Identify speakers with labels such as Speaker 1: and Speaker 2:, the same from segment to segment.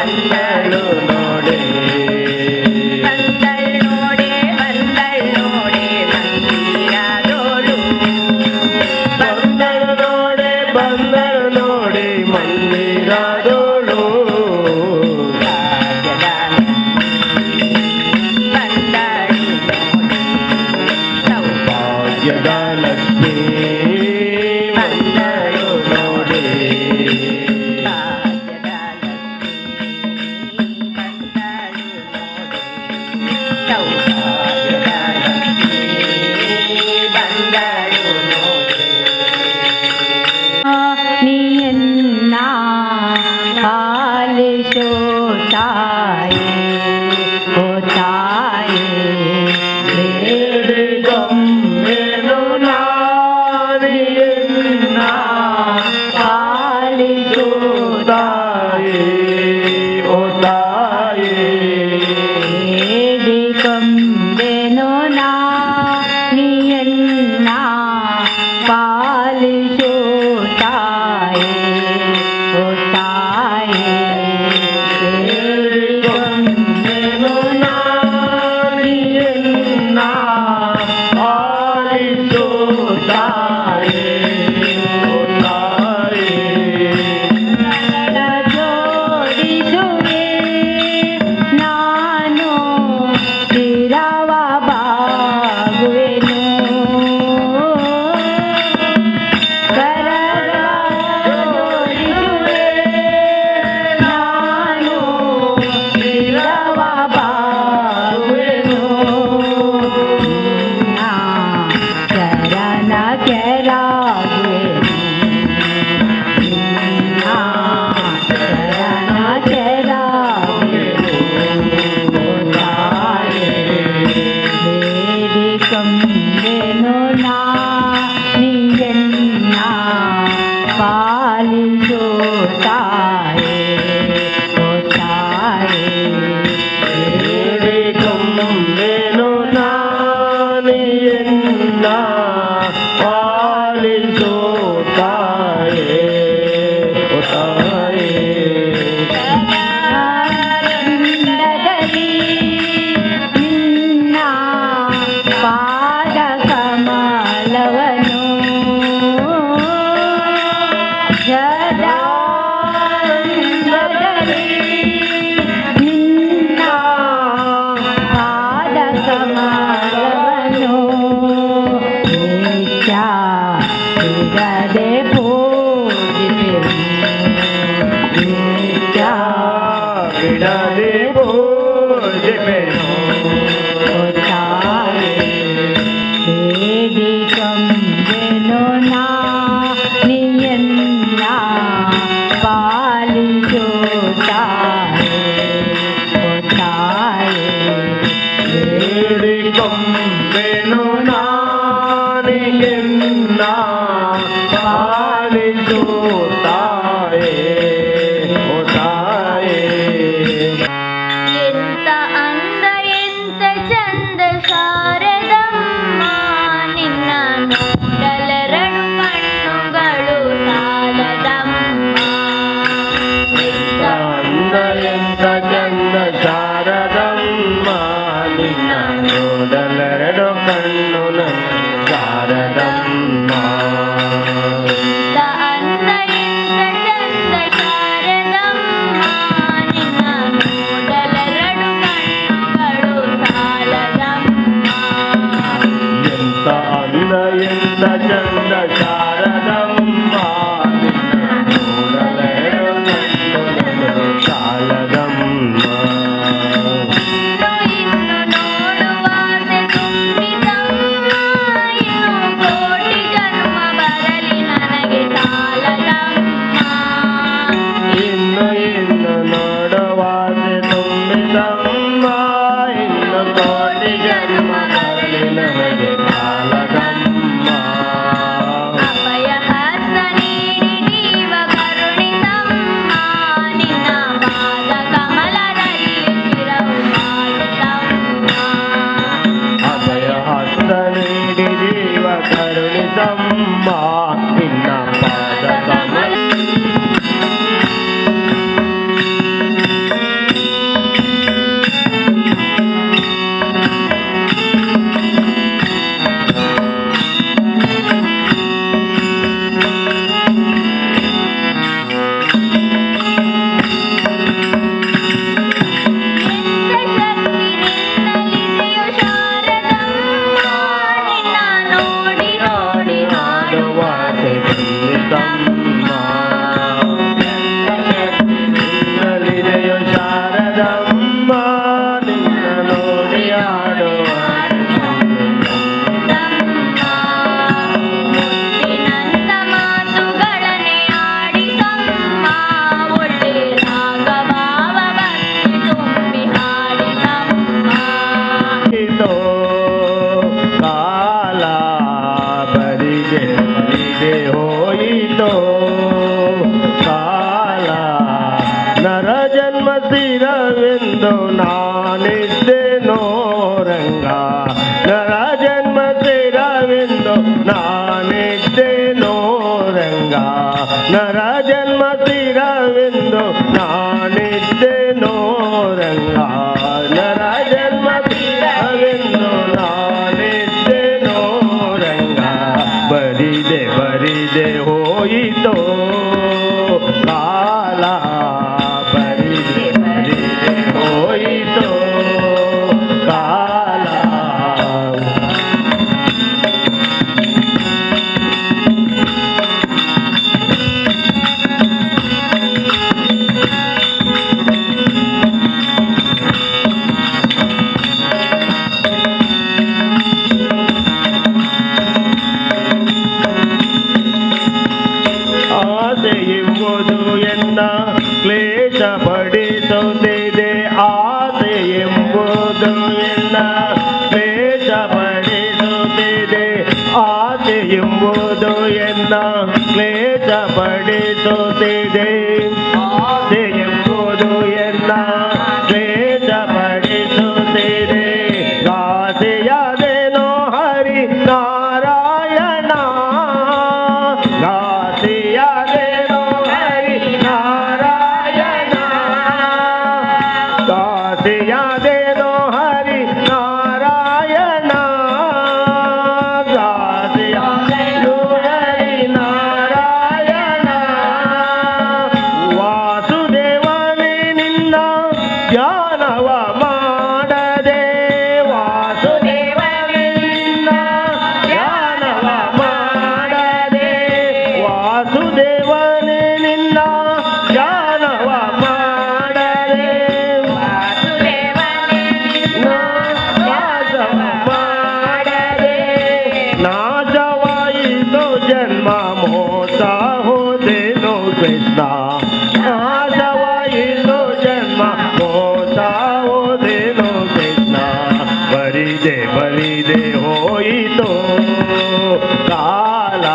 Speaker 1: ಬಂದಳು ನೋಡೆ ಮಂದಿರದೋಳು ಬಂದಳು ನೋಡೆ ಮಂದಿರದೋಳು ಸೌಭಾಗ್ಯದ ಲಕ್ಷ್ಮೀ ಬಂದಳು ನೋಡೆ
Speaker 2: ನೀಯನ್ನ ಪಾಲಿಸೋ ತಾಯೇ ಓ ತಾಯೇ
Speaker 1: ಬೇಡಿಕೊಂಬೆನು ನಾನಿಯನ್ನ ಪಾಲಿಸೋ ತಾಯೇ ಓ ತಾಯೇ
Speaker 2: ಬೇಡಿಕೊಂಬೆನು ನೀಯನ್ನ ಪಾಲಿಸೋ ತಾಯೇ ಓ ತಾಯೇ
Speaker 1: ಬೇಡಿಕೊಂಬೆನು ನಾನಿಯನ್ನ ಪಾಲಿಸೋ ತಾಯೇ ಓ ತಾಯೇ
Speaker 2: ಜೋಡಿಸುವೆ ನಾನು ಸ್ಥಿರವಾಗುವೆನು ಕರಗ ಜೋಡಿಸುವೆ ನಾನು ಸ್ಥಿರವಾಗುವೆನು ಚರಣ ಕೆರಾಗುವೆನು ಶರಣ ಕೆರಾಗುವೆನು ಬೇಡಿಕೊಂಬೆನು ನೀಯನ್ನ ಪಾಲಿಸೋ ತಾಯೇ ಓ ತಾಯೇ
Speaker 1: ಬೇಡಿಕೊಂಬೆನು ನಾನಿಯನ್ನ ಪಾಲಿಸೋ ತಾಯೇ ಓ ತಾಯೇ
Speaker 2: ರಂಗದಲ್ಲಿ ನಿನ್ನ ಪಾದ ಕಮಲವನು ರಂಗದಲ್ಲಿ ನಿನ್ನ ಪಾದ ಕಮಲವನು ನಿತ್ಯ ಬಿಡದೆ ಪೂಜಿಪೆನು ನಿತ್ಯ
Speaker 1: ಬಿಡದೆ ಪೂಜಿಪೆನು
Speaker 2: ಓ ತಾಯೇ ಬೇಡಿಕೊಂಬೆನು ನೀಯನ್ನ ಪಾಲಿಸೋ ತಾಯೇ ಓ ತಾಯೇ
Speaker 1: ಬೇಡಿಕೊಂಬೆನು ನಾನಿಯನ್ನ ಪಾಲಿಸೋ ತಾಯೇ ಓ ತಾಯೇ
Speaker 3: ಎಂತ ಅಂದ ಎಂತ ಚಂದ ಶಾರದಮ್ಮ ನಿನ್ನ ನೋಡಲೆರಡು ಕಣ್ಣುಗಳು ಸಾಲದಮ್ಮ ಎಂತ
Speaker 1: ಅಂದ ಎಂತ ಚಂದ ಶಾರದಮ್ಮ ನಿನ್ನ ನೋಡಲೆರಡು ಕಣ್ಣು ನನ್ನ ಶಾರದಮ್ಮ
Speaker 3: ಅಂದ ಎಂತ ಚಂದ ಶಾರದಮ್ಮ ನಿನ್ನ ನೋಡಲೆರಡು ಕಣ್ಣುಗಳು ಸಾಲದಮ್ಮ
Speaker 1: ಎಂತ ಅಂದ ಎಂತ ಚಂದ ಶಾರದಮ್ಮ ನಿನ್ನ ನೋಡಲೆರಡು ಕಣ್ಣು ನನ್ನ ಶಾರದಮ್ಮ ಸ್ಥಿರವೆಂದು ನಾನಿದ್ದೇನೋ ರಂಗ ನರ ಜನ್ಮ ಸ್ಥಿರವೆಂದು ನಾನಿದ್ದೇನೋ ರಂಗ ನರ ಜನ್ಮ ಸ್ಥಿರವೆಂದು ನಾನಿದ್ದೇನೋ ರಂಗ ನರ ಜನ್ಮ ಸ್ಥಿರವೆಂದು ನಾನಿದ್ದೇನೋ ರಂಗ ಬರಿದೆ ಬರಿದೆ ಹೋಯಿತೋ ಕಾಲ ಬರಿದೆ ಬರಿದೆ ಹೋಯಿತೋ ಕಾಲ ಆಸೆ ಎಂಬುದು ಎನ್ನ ಕ್ಲೇಶ ಪಡಿಸುತ್ತಿದೆ ಆಸೆ ಎಂಬುದು ಎನ್ನ ಕ್ಲೇಶ ಪಡಿಸುತ್ತಿದೆ ಆಸೆ ಎಂಬುದು ಎನ್ನ ಕ್ಲೇಶ ಪಡಿಸುತ್ತಿದೆ ಆಸೆ ಎಂಬುದು ಎನ್ನ ಕ್ಲೇಶ ಪಡಿಸುತ್ತಿದೆ ಗಾಸೆಯಾದೇನೋ ಹರಿ ನಾರಾಯಣ ಗಾಸೆಯಾದೇನೋ ಹರಿ ನಾರಾಯಣ ಗಾಸೆಯಾದೇನೋ ಹರಿ ನಾರಾಯಣ ಗಾಸೆಯಾದೇನೋ ಹರಿ ನಾರಾಯಣ ವಾಸುದೇವನೇ ನಿನ್ನ ಧ್ಯಾನವ ಮಾಡದೆ ವಾಸುದೇವನೇ ನಿನ್ನ ಧ್ಯಾನವ ಮಾಡದೆ ವಾಸುದೇವನೇ ನಿನ್ನ ಧ್ಯಾನವ ಮಾಡದೆ ವಾಸುದೇವನೇ ನಿನ್ನ ಧ್ಯಾನವ ಮಾಡದೆ ನಾಶವಾಯಿತು ಜನ್ಮ ಮೋಸ ಹೋದೆನು ಕೃಷ್ಣ ನಾಶವಾಯಿತು ಜನ್ಮ ಮೋಸ ಹೋದೆನು ಕೃಷ್ಣ ಬರಿದೆ ಬರಿದೆ ಹೋಯಿತು ಕಾಲ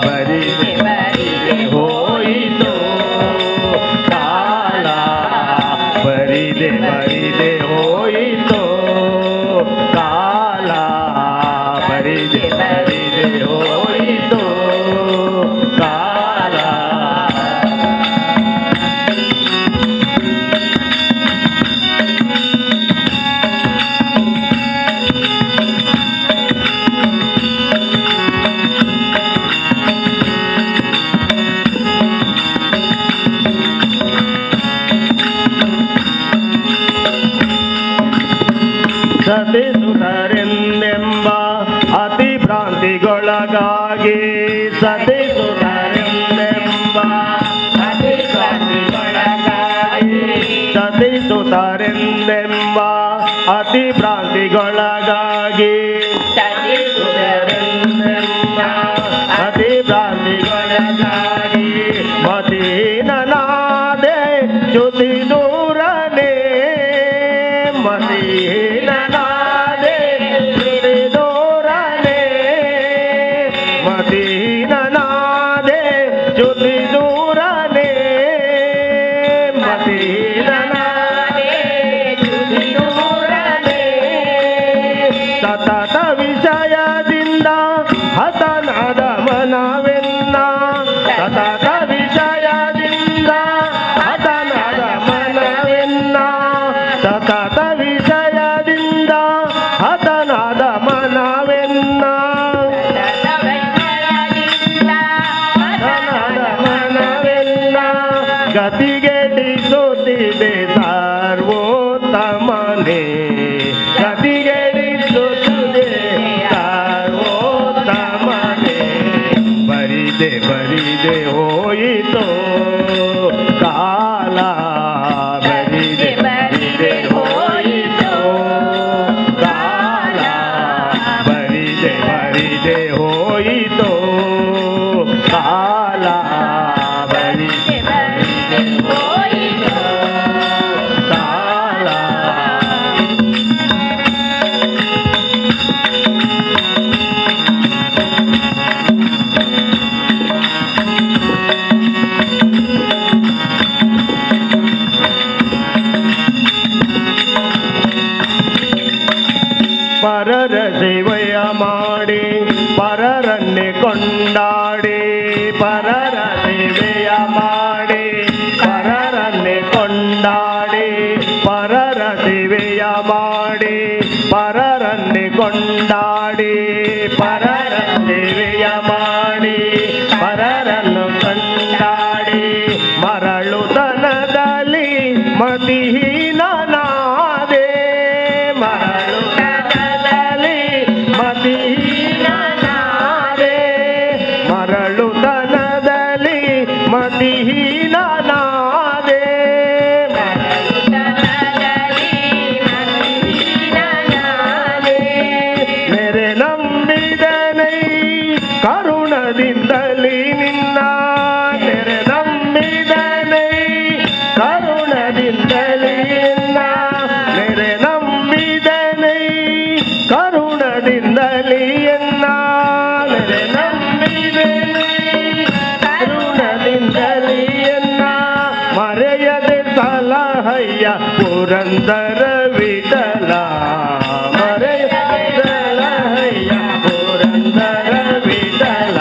Speaker 1: ಬರಿದೆ ಬರಿದೆ ಹೋಯಿತು ಕಾಲ ಬರಿದೆ ಬರಿದೆ ಹೋಯಿತು ಕಾಲ ಬರಿದೆ ಬರಿದೆ ಹೋಯಿತು ಕಾಲ ಸತಿಸುತ್ತರೆಂದೆಂಬ ಅತಿ ಭ್ರಾಂತಿಗೊಳಗಾಗಿ ಸತಿಸುತ್ತರೆಂದೆಂಬ ಅತಿ ಭ್ರಾಂತಿಗೊಳಗಾಗಿ ಸತಿಸುತ್ತರೆಂದೆಂಬ ಅತಿ ಭ್ರಾಂತಿಗೊಳಗಾಗಿ ಸತಿಸುತ್ತರೆಂದೆಂಬ ಅತಿ ಭ್ರಾಂತಿಗೊಳಗಾಗಿ ಮತೀನನಾದೆ ಚ್ಯುತಿ ದೂರನೇ ಮತೀನನಾದೆ ಚ್ಯುತಿ ದೂರನೇ ಮತೀನನಾದೆ ಚ್ಯುತಿ ದೂರನೇ ಮತೀನನಾದೆ ಚ್ಯುತಿ ದೂರನೇ ಸತತ ವಿಷಯದಿಂದ ಹತನಾದ ಮನವೆನ್ನ ಸತತ ವಿಷಯದಿಂದ ಹತನಾದ ಮನವೆನ್ನ ಸತತ ವಿಷಯದಿಂದ ಹತನಾದ ಮನವೆನ್ನ ಹತನಾದ ಮನವೆನ್ನ ಗತಿಗೆಡಿಸುತ್ತಿದೆ ಸರ್ವೋತ್ತಮನೇ ಗತಿಗೆಡಿಸುತ್ತಿದೆ ಸರ್ವೋತ್ತಮನೇ ಬರಿದೆ ಬರಿದೆ ಹೋಯಿತು ಕಾಲ ಬರಿದೆ ಬರಿದೆ ಹೋಯಿತು ಕಾಲ ಬರಿದೆ ಬರಿದೆ ಹೋಯಿತು ಕಾಲ ಬರಿದೆ ಬರಿದೆ ಹೋಯಿತು ಕಾಲ ಪರರ ಸೇವೆಯ ಮಾಡಿ ಪರರನ್ನೇ ಕೊಂಡಾಡಿ ಪರರ ಸೇವೆಯ ಮಾಡಿ ಪರರನ್ನೇ ಕೊಂಡಾಡಿ ಪರರ ಸೇವೆಯ ಮಾಡಿ ಪರರನ್ನೇ ಕೊಂಡಾಡಿ ಪರರ ಸೇವೆಯ ಮಾಡಿ ಪರರನ್ನು ಕೊಂಡಾಡಿ ಮರಳುತನದಲ್ಲಿ ಮತಿಹೀನನಾದೆ ಮರಳುತನದಲ್ಲಿ ಮತಿಹೀನನಾದೆ ಮರಳುತನದಲ್ಲಿ ಮತಿಹೀನನಾದೆ ಮೇರೆ ನಂಬಿದನೈ ಕರುಣದಿಂದಲೇ ನಿನ್ನ ನೆರೆ ನಂಬಿದನೈ ಕರುಣದಿಂದಲೇ ನಿನ್ನ ನೆರೆ ನಂಬಿದನೈ ಕರುಣದಿಂದಲೇ ಎನ್ನ ನೆರೆ ನಂಬಿದನೈ ಕರುಣದಿಂದಲೇ ಎನ್ನ ಮರೆಯದೆ ಸಲಹಯ್ಯ ಪುರಂದರ ವಿಠಲ ಮರೆಯದೆ ಸಲಹಯ್ಯ ಪುರಂದರ ವಿಠಲ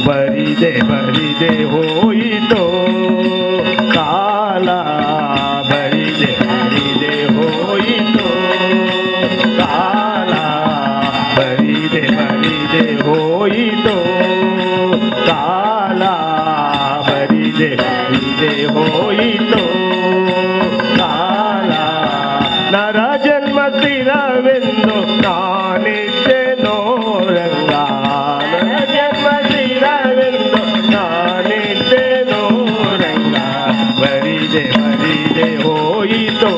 Speaker 1: ಬರಿದೆ ಬರಿದೆ ಹೋಯಿತೋ ಕಾಲ ಬರಿದೆ ಬರಿದೆ ಹೋಯಿತೋ ಕಾಲ ಬರಿದೆ ಬರಿದೆ ಹೋಯಿತೋ ಕಾಲ ಬರಿದೆ ಬರಿದೆ ಹೋಯಿತೋ ಕಾಲ ನರ ಜನ್ಮ ಸ್ಥಿರವೆಂದು ನಾನಿದ್ದೆನೋ ರಂಗ ನರ ಜನ್ಮ ಸ್ಥಿರವೆಂದು ನಾನಿದ್ದೆನೋ ರಂಗ ಬರಿದೆ ಬರಿದೆ ಹೋಯಿತೋ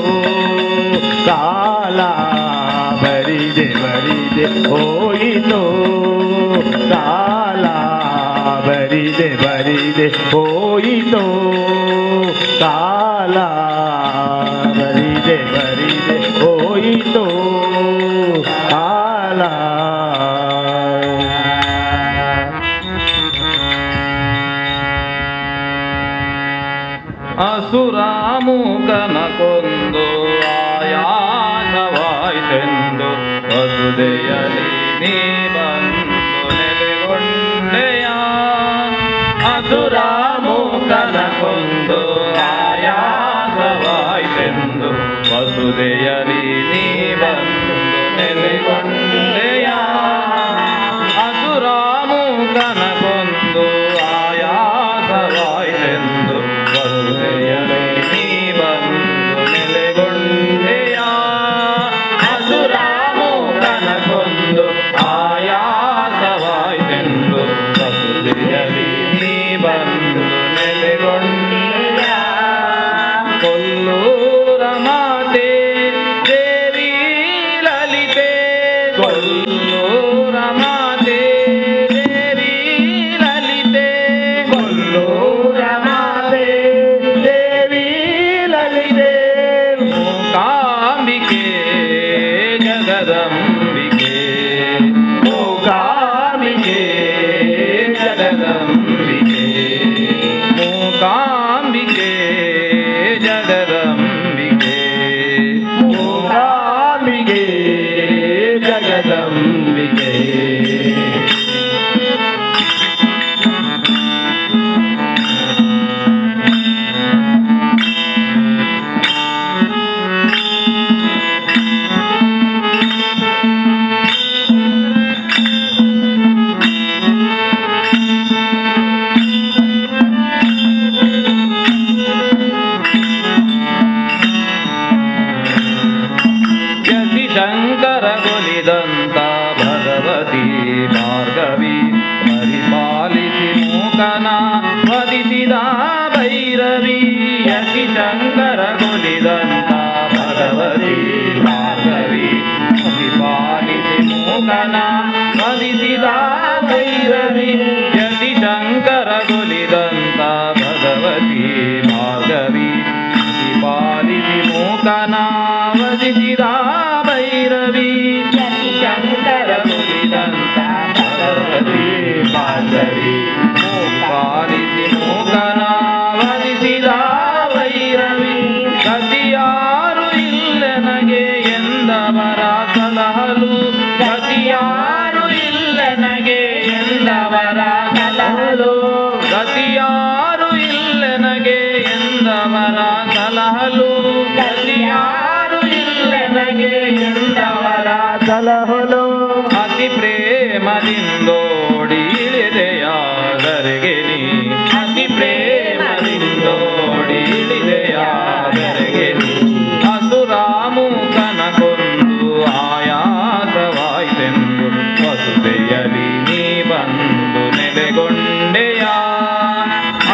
Speaker 1: ಕಾಲ ಬರಿದೆ ಬರಿದೆ ಹೋಯಿತೋ ಕಾಲ ಬರಿದೆ ಬರಿದೆ ಹೋಯಿತೋ ಕಾಲ ಬರಿದೆ ಬರಿದೆ ಹೋಯಿತೋ ಕಾಲ
Speaker 4: ಅಸುರಾಮೂಕನ ಕೊಂದು ಆಯಾಸವಾಯ್ತೆಂದು ವಸುದೆಯಲಿ ನೀ ಬಂದು ನೆಲೆಗೊಂಡೆಯ ಅಸುರಾಮೂಕನ ಕೊಂದು ಆಯಾಸವಾಯ್ತೆಂದು ವಸುದೆಯಲಿ ನೀ ಬಂದು ನೆಲೆಗೊಂಡೆಯ ಅಸುರಾಮೂಕನ ಕೊಂದು ಆಯಾಸವಾಯ್ತೆಂದು ವಸುದೆಯಲಿ ನೀ ಬಂದು ನೆಲೆಗೊಂಡೆಯ ಅಸುರಾಮೂಕನ ಕೊಂದು ಆಯಾಸವಾಯ್ತೆಂದು ವಸುದೆಯಲಿ ನೀ ಬಂದು ನೆಲೆಗೊಂಡೆಯ ಕೊಲ್ಲೂರ ಮಾತೆ ದೇವಿ ಲಲಿತೆ ಕೊಲ್ಲೂರ ಮಾತೆ ದೇವಿ ಲಲಿತೆ
Speaker 1: ಕೊಲ್ಲೂರ ಮಾತೆ ದೇವಿ ಲಲಿತೆ
Speaker 4: ಮೂಕಾಂಬಿಕೆ ಜಗದಂಬಿಕೆ
Speaker 1: ಮೂಕಾಂಬಿಕೆ
Speaker 4: ಜಗದಂಬಿಕೆ ಮೂಕಾಂಬಿಕೆ ಜಗದಂಬಿಕೆ
Speaker 1: ಮೂಕಾಂಬಿಕೆ ಜಗದಂಬಿಕೆ
Speaker 4: ಶಂಕರಗೊಲಿದಂತ ಭಗವತಿ ಭಾರ್ಗವಿ ಪರಿಪಾಲಿಸಿ ಮೂಕನ ವದಿಸಿದ ಭೈರವಿ ಯತಿ ಶಂಕರಗೊಲಿದಂತ ಭಗವತಿ ಭಾರ್ಗವಿ ಪರಿಪಾಲಿಸಿ ಮೂಕನ ವದಿಸಿದ ಭೈರವಿ ಯತಿ ಶಂಕರಗೊಲಿದಂತ ಭಗವತಿ ಭಾರ್ಗವಿ ಪರಿಪಾಲಿಸಿ ಮೂಕನ ವದಿಸಿದ ಭೈರವಿ ಯತಿ ಶಂಕರಗೊಲಿದಂತ ಭಗವತಿ ಭಾರ್ಗವಿ ಪಾಲಿಸಿ ಮೂಕನ ವದಿಸಿದ ಭೈರವಿ ಗತಿಯಾರು ಇಲ್ಲ ನನಗೆ ಎಂದವರ ಸಲಹಲು
Speaker 1: ನನಗೆ ಎಂದವರ ಸಲಹುಲು
Speaker 4: ಅತಿ ಪ್ರೇಮದಿಂದೋಡಿ ಇಳಿದೆಯಾದರೆಗೆ ನೀ ಅತಿ ಪ್ರೇಮದಿಂದೋಡಿ ಇಳಿದೆಯಾದರೆಗೆ ನೀ ಅಸುರಾಮುಖನ ಕೊಂದು ಆಯಾಸವಾಯ್ತೆಂದು ವಸುದೆಯಲಿ ನೀ ಬಂದು ನೆಲೆಗೊಂಡೆಯ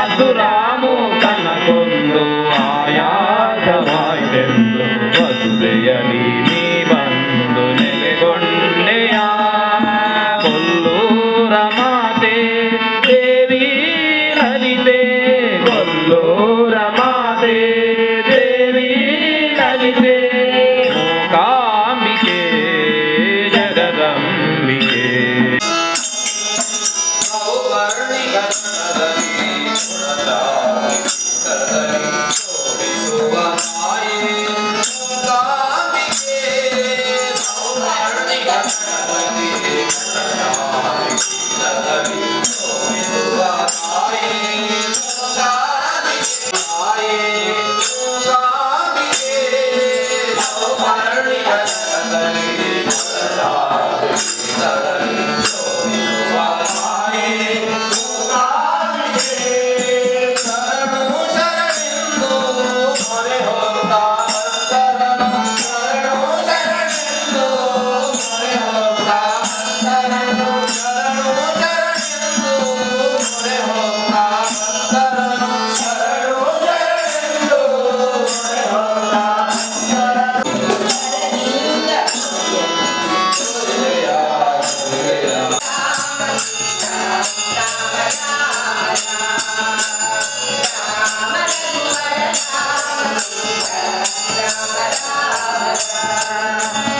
Speaker 4: ಅಸುರಾಮುಖನ ಕೊಂದು ಆಯಾಸವಾಯ್ತೆಂದು ವಸುದೆಯಲಿ ನೀ ಬಂದು ನೆಲೆಗೊಂಡೆಯ ಕೊಲ್ಲೂರ ಮಾತೆ ದೇವಿ ಲಲಿತೆ
Speaker 1: ಕೊಲ್ಲೂರ ಮಾತೆ ದೇವಿ ಲಲಿತೆ
Speaker 4: ಮೂಕಾಂಬಿಕೆ ಜಗದಂಬಿಕೆ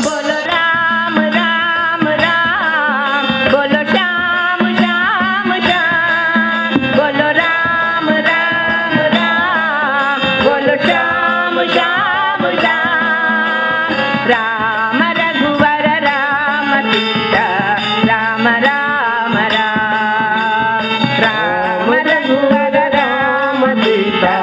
Speaker 3: बोलो राम राम राम बोलो श्याम श्याम श्याम बोलो राम राम राम बोलो श्याम श्याम श्याम राम रघुवर राम सीता राम राम राम राम रघुवर राम सीता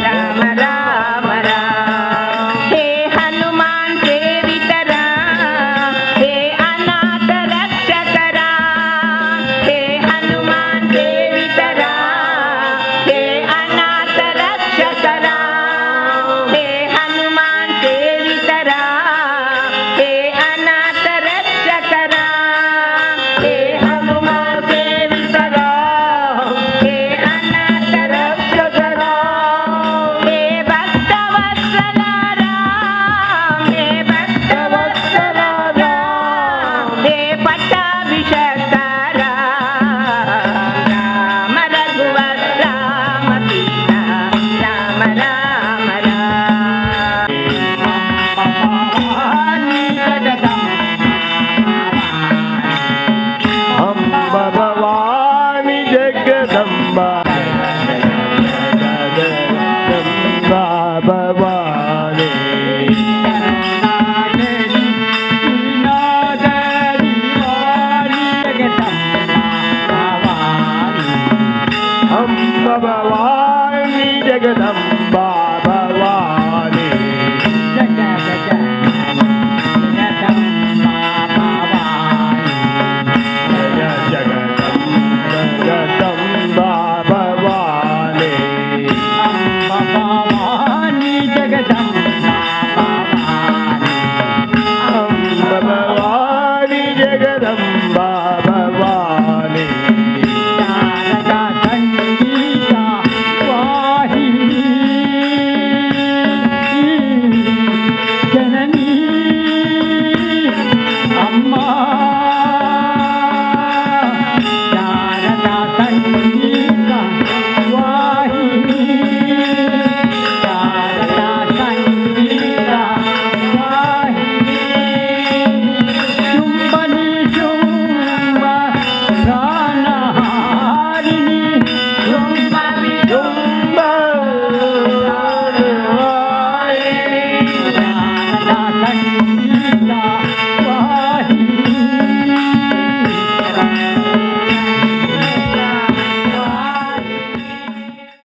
Speaker 3: राम राम राम हे हनुमान सेवित राम हे अनाथ रक्षक राम हे हनुमान सेवित राम हे अनाथ रक्षक राम हे हनुमान सेवित राम हे अनाथ रक्षक राम हे हनुमान सेवित राम हे अनाथ रक्षक राम हे भक्तवत्सल राम हे भक्तवत्सल राम हे पट्टाभिषेक राम राम रघुवर राम सीता राम राम राम
Speaker 1: अम्ब भवानी जगदम्बा जगदम्बा भवानी